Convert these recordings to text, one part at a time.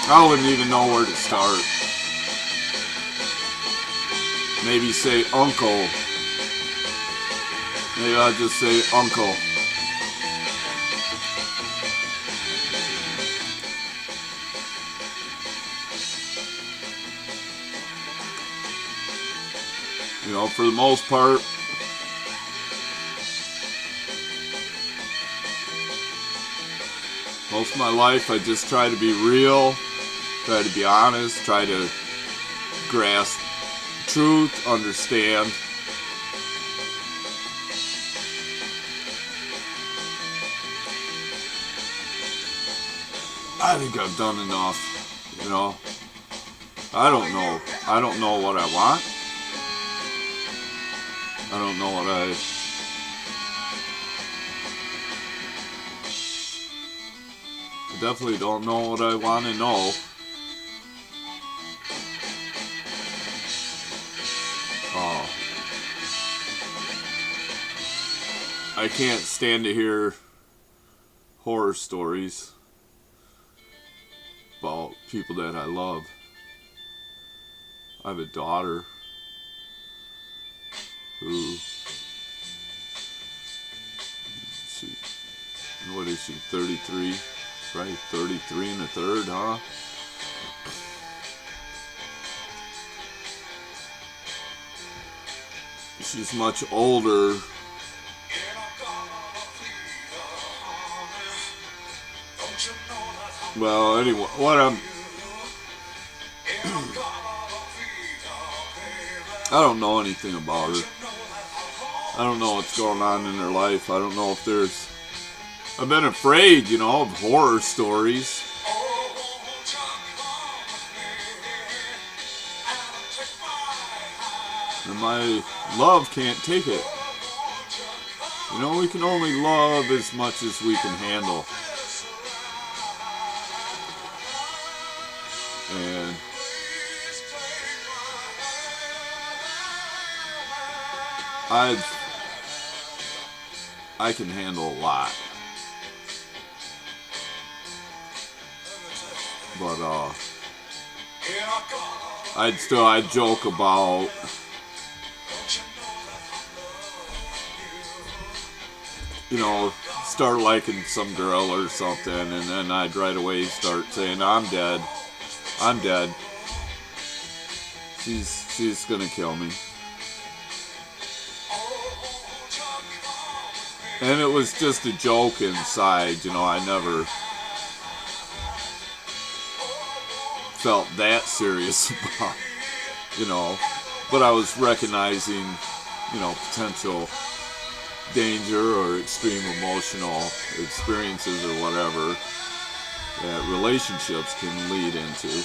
I wouldn't even know where to start. Maybe say uncle. Maybe I'll just say uncle. You know, for the most part, most of my life I just try to be real, try to be honest, try to grasp truth, understand. I think I've done enough, you know. I don't know. I don't know what I want. I don't know what I definitely don't know what I want to know. Oh, I can't stand to hear horror stories about people that I love. I have a daughter who, what is she, 33? Right, 33 and a third, huh? She's much older. Well, anyway, I don't know anything about her. I don't know what's going on in her life. I don't know if there's... I've been afraid, you know, of horror stories. And my love can't take it. You know, we can only love as much as we can handle. And I can handle a lot. But I'd joke about, you know, start liking some girl or something, and then I'd right away start saying, I'm dead. She's gonna kill me. And it was just a joke inside, you know, I never felt that serious about, you know, but I was recognizing, you know, potential danger or extreme emotional experiences or whatever that relationships can lead into.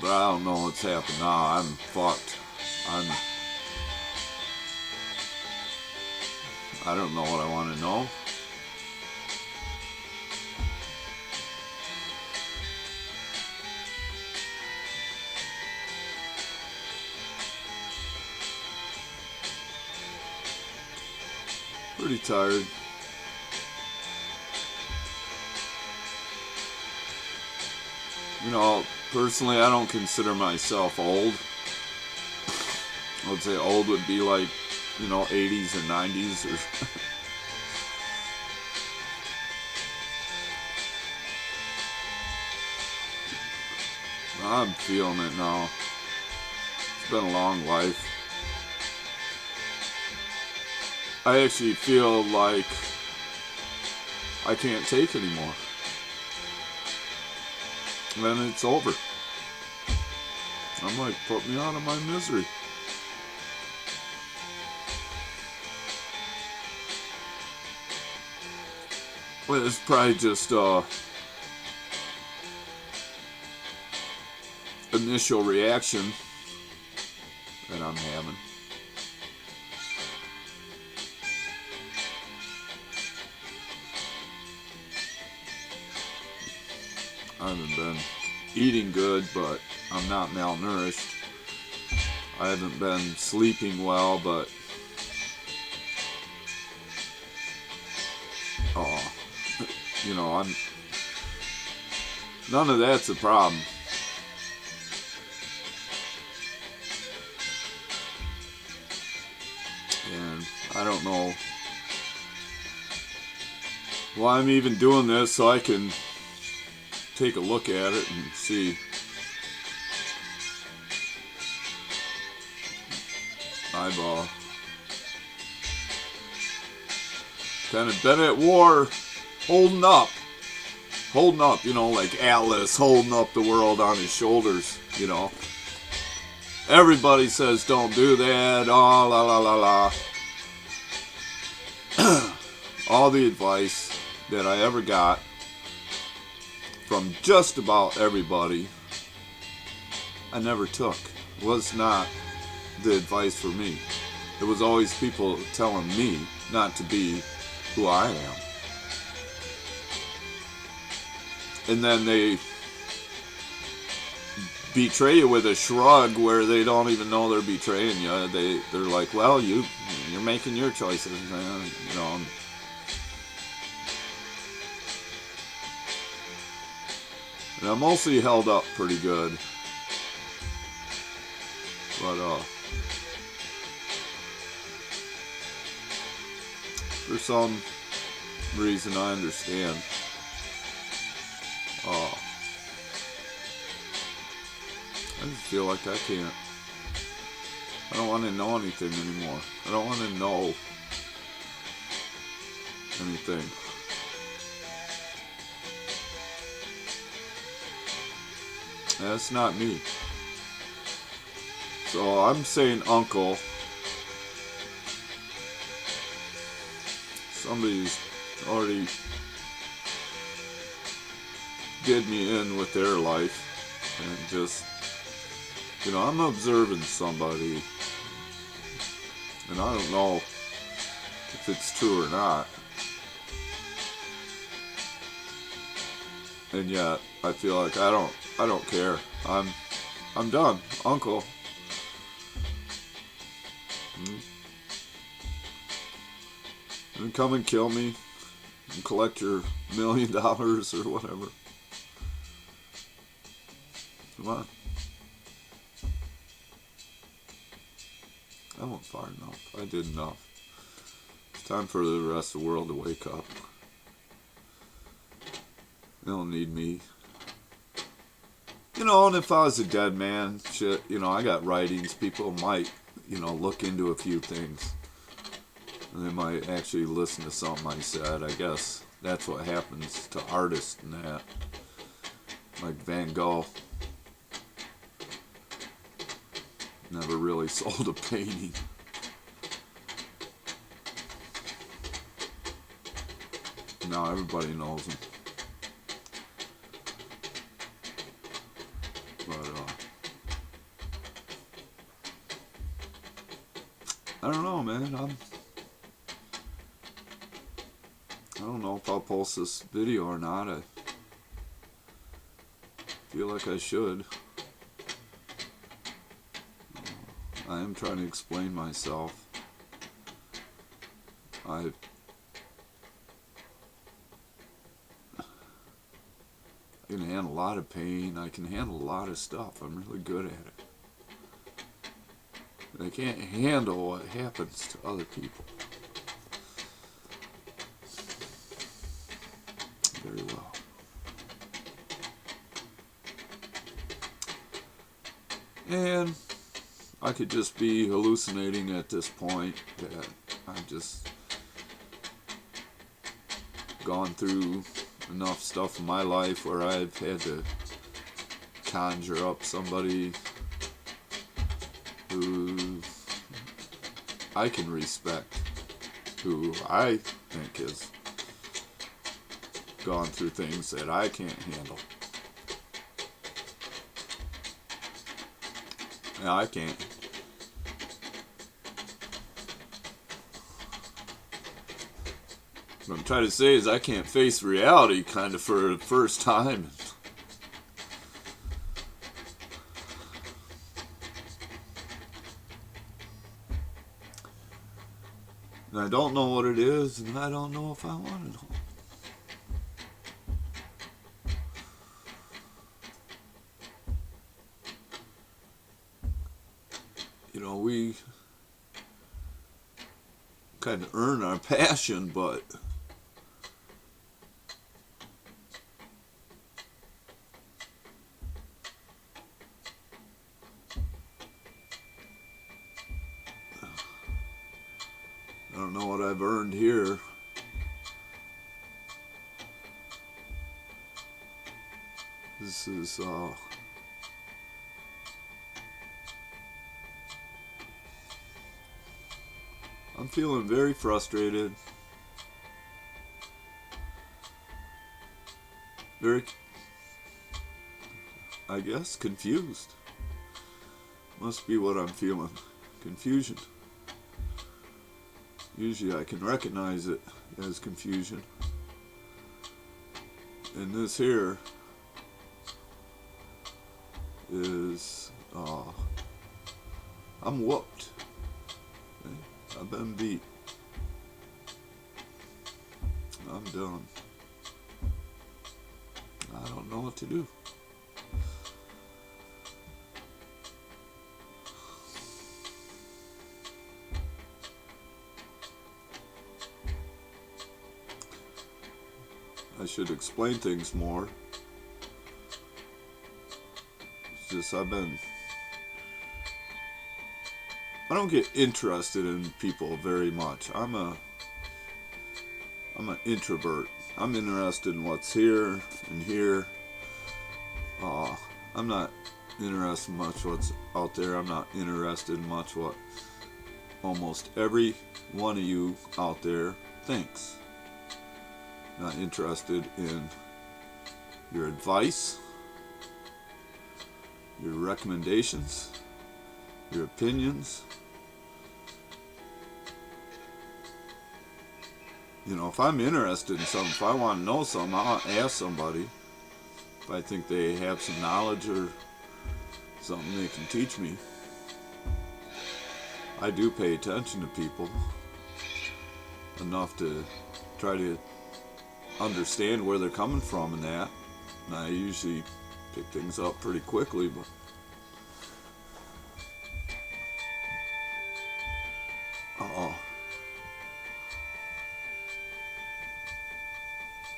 But I don't know what's happened now. I'm fucked. I don't know what I want to know. Pretty tired. You know, personally, I don't consider myself old. I would say old would be like, you know, 80s or 90s or... I'm feeling it now. It's been a long life. I actually feel like I can't take anymore. Then it's over. I'm like, put me out of my misery. Well, it's probably just initial reaction that I'm having. I haven't been eating good, but I'm not malnourished. I haven't been sleeping well, but oh, You know, none of that's a problem. And I don't know why I'm even doing this, so I can take a look at it and see. I've kind of been at war, holding up, you know, like Atlas holding up the world on his shoulders, you know. Everybody says don't do that, oh, la la la la. All the advice that I ever got from just about everybody, I never took. It was not the advice for me. It was always people telling me not to be who I am. And then they betray you with a shrug where they don't even know they're betraying you. They're like, well, you're making your choices, man. You know. And I'm mostly held up pretty good. But for some reason I understand. I just feel like I can't. I don't want to know anything anymore. I don't want to know anything. That's not me. So I'm saying uncle. Somebody's already did me in with their life, and just, you know, I'm observing somebody, and I don't know if it's true or not, and yet I feel like I don't care. I'm done, uncle. And come and kill me and collect your $1 million or whatever. Come on. I went far enough. I did enough. It's time for the rest of the world to wake up. They don't need me. You know, and if I was a dead man, shit, you know, I got writings. People might, you know, look into a few things. And they might actually listen to something I said. I guess that's what happens to artists and that. Like Van Gogh. Never really sold a painting. Now everybody knows him. But, I don't know, man. I don't know if I'll post this video or not. I feel like I should. I am trying to explain myself. I can handle a lot of pain. I can handle a lot of stuff. I'm really good at it. But I can't handle what happens to other people. Very well. And I could just be hallucinating at this point, that I've just gone through enough stuff in my life where I've had to conjure up somebody who I can respect, who I think has gone through things that I can't handle. Yeah, I can't. What I'm trying to say is I can't face reality kind of for the first time. And I don't know what it is, and I don't know if I want to know. we kind of earn our passion, but I don't know what I've earned here. This is I'm feeling very frustrated, very, I guess, confused. Must be what I'm feeling. Confusion. Usually I can recognize it as confusion. And this here is, I'm whooped. Okay? I've been beat. I'm done. I don't know what to do. I should explain things more. It's just I don't get interested in people very much. I'm an introvert. I'm interested in what's here and here. I'm not interested in much what's out there. I'm not interested in much what almost every one of you out there thinks. Not interested in your advice, your recommendations, your opinions. You know, if I'm interested in something, if I want to know something, I'll ask somebody. If I think they have some knowledge or something they can teach me. I do pay attention to people enough to try to understand where they're coming from and that. And I usually pick things up pretty quickly, but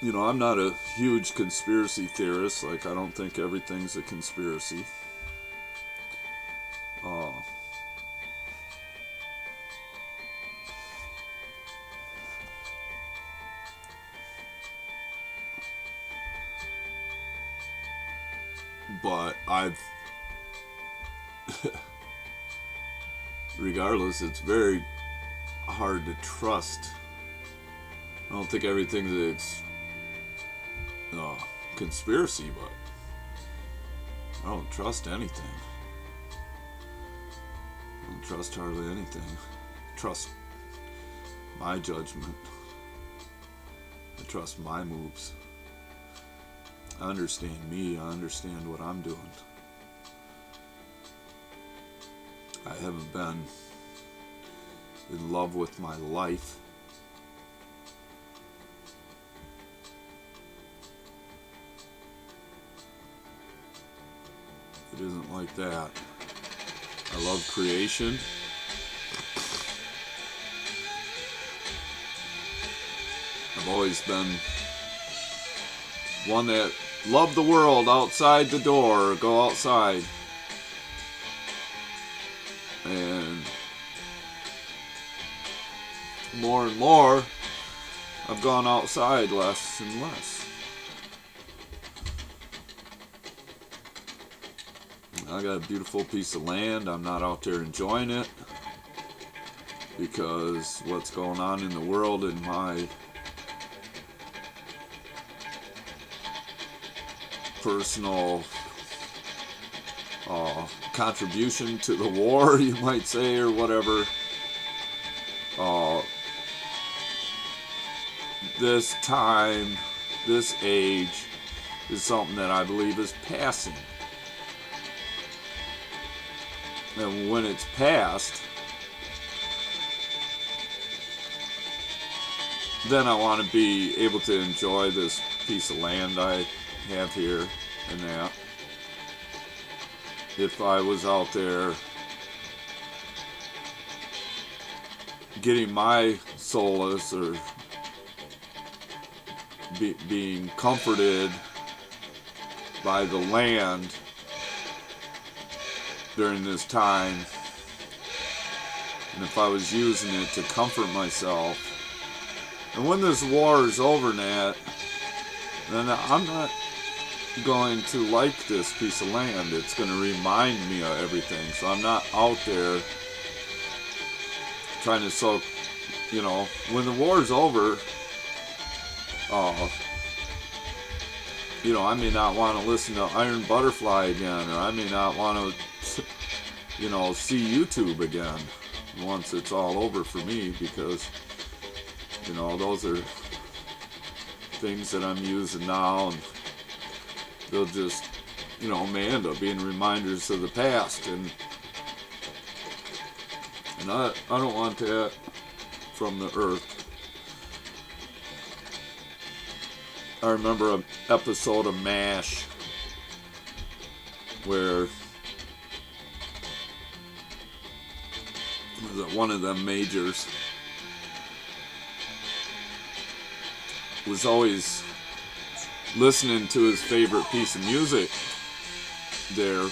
you know, I'm not a huge conspiracy theorist. Like, I don't think everything's a conspiracy. But regardless, it's very hard to trust. I don't think everything's conspiracy, but I don't trust anything. I don't trust hardly anything. I trust my judgment. I trust my moves. I understand me. I understand what I'm doing. I haven't been in love with my life. It isn't like that. I love creation. I've always been one that loved the world outside the door. Go outside. And more, I've gone outside less and less. I got a beautiful piece of land. I'm not out there enjoying it because what's going on in the world and my personal contribution to the war, you might say, or whatever. This time, this age, is something that I believe is passing. And when it's past, then I want to be able to enjoy this piece of land I have here and that. If I was out there getting my solace or being comforted by the land during this time, and if I was using it to comfort myself, and when this war is over, Nat, then I'm not going to like this piece of land. It's going to remind me of everything, so I'm not out there trying to soak, when the war's over, I may not want to listen to Iron Butterfly again, or I may not want to, see YouTube again once it's all over for me, because, those are things that I'm using now, and they'll just, may end up being reminders of the past, and I don't want that from the earth. I remember an episode of MASH where one of them majors was always listening to his favorite piece of music there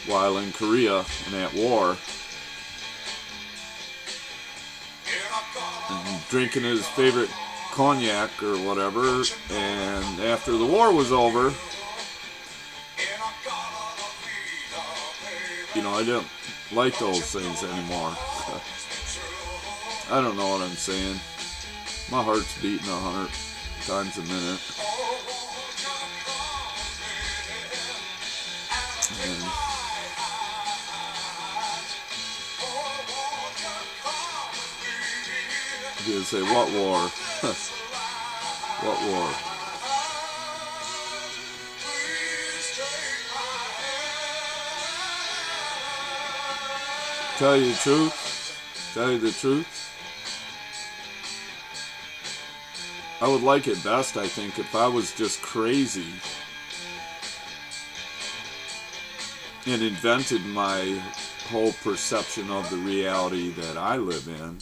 while in Korea and at war, and drinking his favorite cognac or whatever, and after the war was over, I didn't like those things anymore. I don't know what I'm saying. My heart's beating 100 times a minute. And you say, what war? What war? Tell you the truth, I would like it best, I think, if I was just crazy and invented my whole perception of the reality that I live in.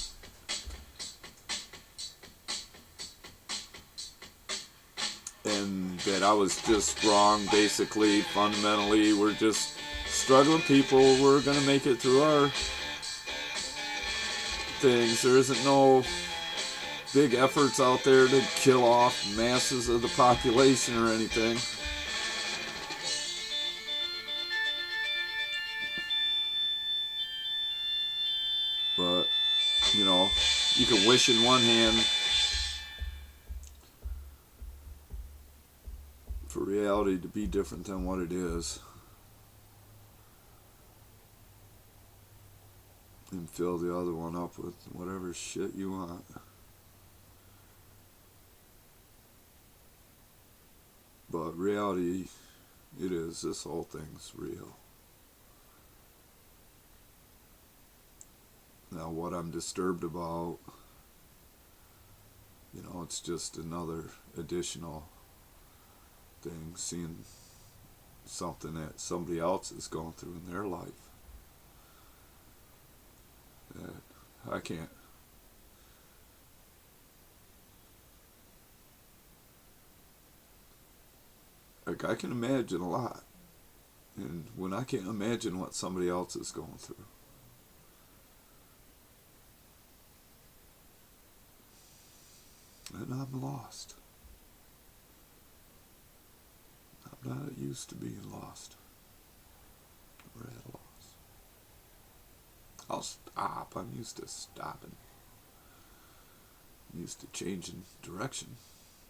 And that I was just wrong, basically, fundamentally. We're just struggling people. We're going to make it through our things. There isn't no big efforts out there to kill off masses of the population or anything. But, you can wish in one hand for reality to be different than what it is, and fill the other one up with whatever shit you want. But reality, it is. This whole thing's real. Now, what I'm disturbed about, it's just another additional thing, seeing something that somebody else is going through in their life that I can't. Like, I can imagine a lot, and when I can't imagine what somebody else is going through, then I'm lost. I'm not used to being lost or at a loss. I'll stop. I'm used to stopping. I'm used to changing direction.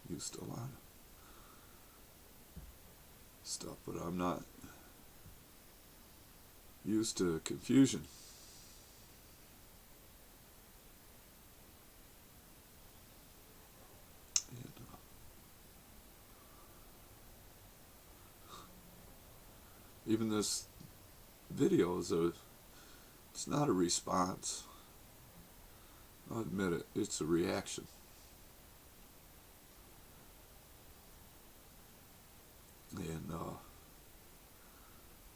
Used to a lot of stuff, but I'm not used to confusion. Even this video it's not a response. I'll admit it, it's a reaction. And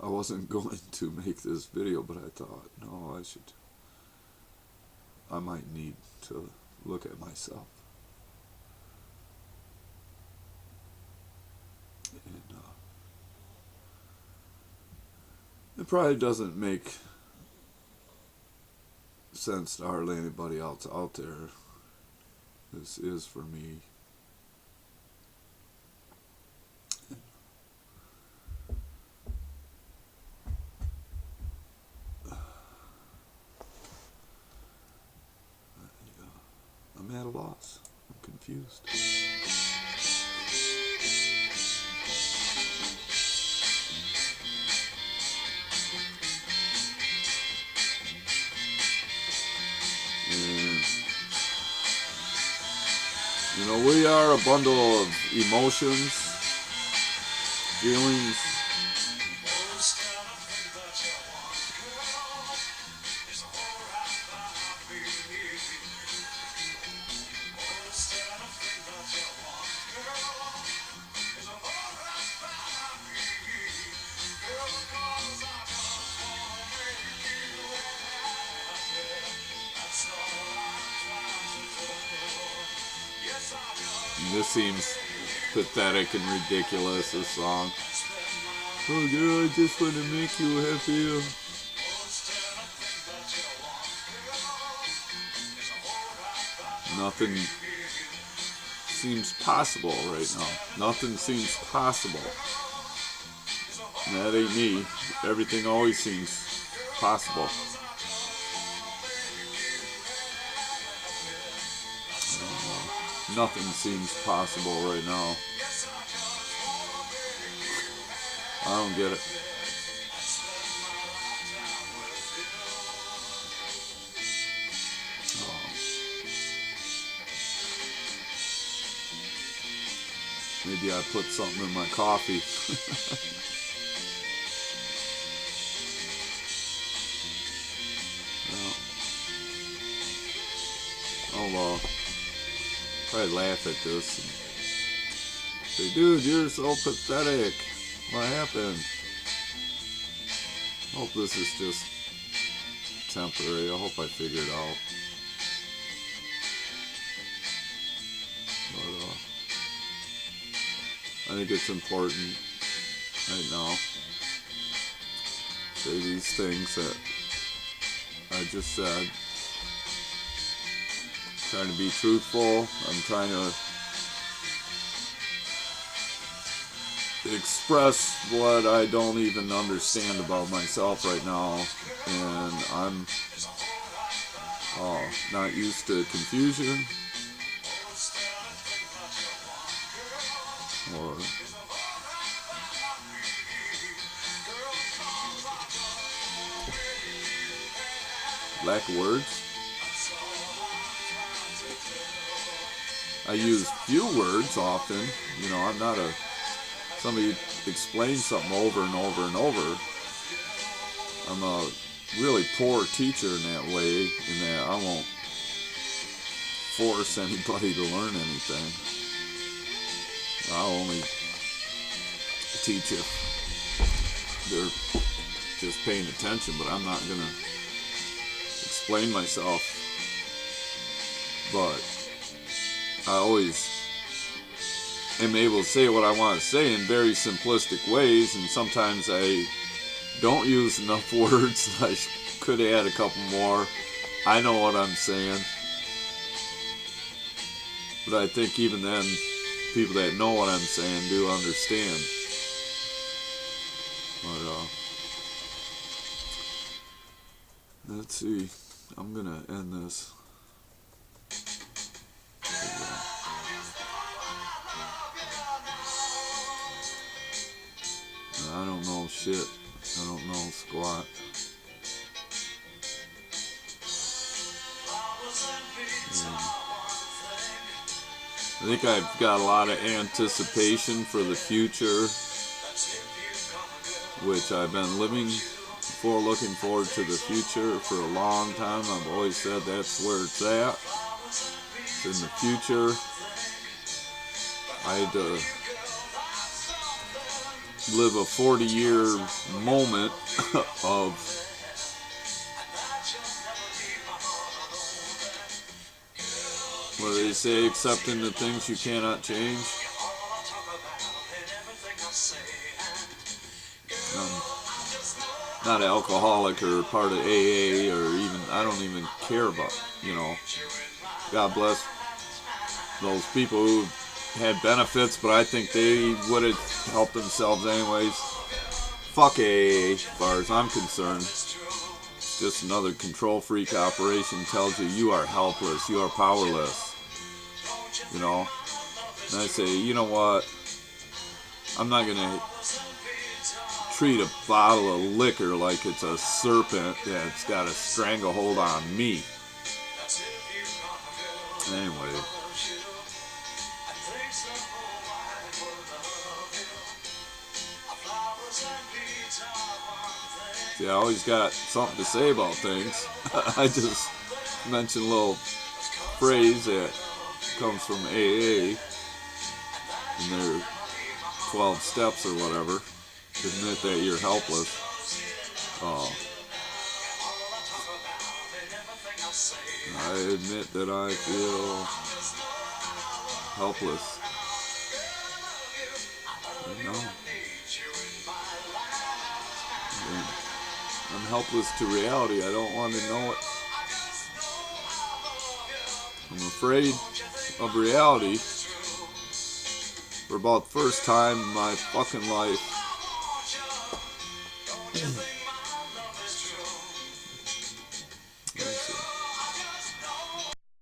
I wasn't going to make this video, but I thought, no, I should I might need to look at myself. And it probably doesn't make sense to hardly anybody else out there. This is for me. I'm at a loss. I'm confused. And, you know, we are a bundle of emotions, feelings. This seems pathetic and ridiculous, this song. Oh girl, I just want to make you happy. Nothing seems possible right now. Nothing seems possible. And that ain't me. Everything always seems possible. Nothing seems possible right now. I don't get it. Maybe I put something in my coffee. I'll probably laugh at this and say, dude, you're so pathetic. What happened? I hope this is just temporary. I hope I figure it out. But I think it's important right now to say these things that I just said. I'm trying to be truthful. I'm trying to express what I don't even understand about myself right now, and I'm not used to confusion or lack of words. I use few words often. You know, I'm not somebody explains something over and over and over. I'm a really poor teacher in that way, in that I won't force anybody to learn anything. I'll only teach if they're just paying attention, but I'm not going to explain myself. But I always am able to say what I want to say in very simplistic ways, and sometimes I don't use enough words. I could add a couple more. I know what I'm saying. But I think even then, people that know what I'm saying do understand. But, let's see. I'm going to end this. I don't know shit. I don't know squat. I think I've got a lot of anticipation for the future, which I've been looking forward to the future for a long time. I've always said that's where it's at. It's in the future. I had to live a 40-year moment of Where they say accepting the things you cannot change. I'm not an alcoholic or part of AA or even, I don't even care about, God bless those people who had benefits, but I think they would have helped themselves anyways. Fuck AA, as far as I'm concerned. It's just another control freak operation. Tells you are helpless, you are powerless. And I say, you know what? I'm not gonna treat a bottle of liquor like it's a serpent that's got a stranglehold on me. Anyway. See, I always got something to say about things. I just mentioned a little phrase that comes from AA in their 12 steps or whatever. Admit that you're helpless. I admit that I feel helpless. I'm helpless to reality. I don't want to know it. I'm afraid of reality. For about the first time in my fucking life.